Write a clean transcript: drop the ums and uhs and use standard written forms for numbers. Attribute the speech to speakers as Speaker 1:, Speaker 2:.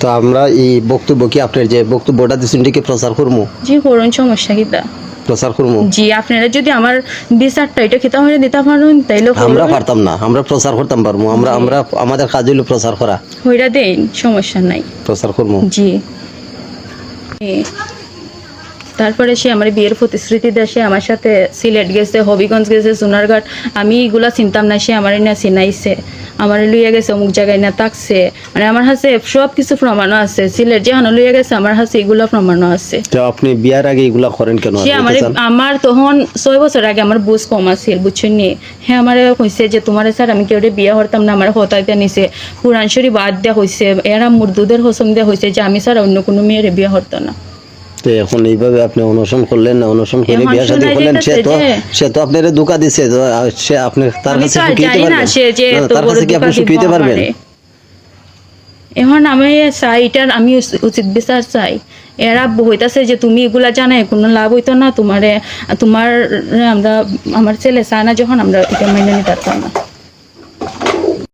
Speaker 1: তো আমরা এই বক্তব্য কি আপনার যে বক্তব্যটা দিচ্ছেন এটাকে প্রচার করবো?
Speaker 2: জি করুন, সমস্যা কিতা
Speaker 1: প্রচার করবো?
Speaker 2: জি আপনারা যদি আমার বিচারটা এটা খেতে হয়ে দিতে পারেন তাইলে
Speaker 1: আমরা পারতাম না, আমরা প্রচার করতাম পারবো। আমরা আমাদের কাজ হইলো প্রচার করা।
Speaker 2: হইরা দেন, সমস্যা নাই,
Speaker 1: প্রচার করবো।
Speaker 2: জি। তারপরে সে আমার বিয়ের প্রতিশ্রুতি দেয়, সে আমার সাথে সিলেট গেছে, হবিগঞ্জ গেছে, সোনারঘাট। আমি এগুলা চিনতাম না, সে আমার না চিনাইছে, আমার লইয়া গেছে অমুক জায়গায় না থাকছে। মানে আমার হাতে সব কিছু প্রমাণও আছে, সিলেট যেখানে লইয়া গেছে আমার হাতে এগুলা প্রমাণও আছে।
Speaker 1: তো আপনি বিয়ার আগে এগুলা করেন কেন?
Speaker 2: সে আমার তখন 6 বছর আগে আমার বুঝ কম আছিল, বুঝছেন নি। হ্যাঁ আমার কইছে যে তোমার স্যার আমি কেউ বিয়ে করতাম না, আমার হতাইতে নিছে, কোরআন শরীফ বাদ দেওয়া হয়েছে, এরা মুরদুদের হসম দেওয়া হয়েছে যে আমি স্যার অন্য কোনো মেয়ের বিয়ে করতো না।
Speaker 1: তো এখন এইভাবে আপনি অনশন করলেন না, অনশন করে বিয়ে শাদী করলেন, সে তো আপনারে ধোঁকা দিছে। সে আপনি তার কাছে সুখীতে পারবেন না, তার কাছে কি আপনি সুখীতে পারবেন?
Speaker 2: এখন আমি চাই এটার আমি উচিত বিচার চাই। এরা হইতাছে যে তুমি এগুলা জানাই কোনো লাভ হইতো না, তোমার আমরা আমার ছেলে চায় না যখন আমরা এটা মেনে নিতে পারতাম না।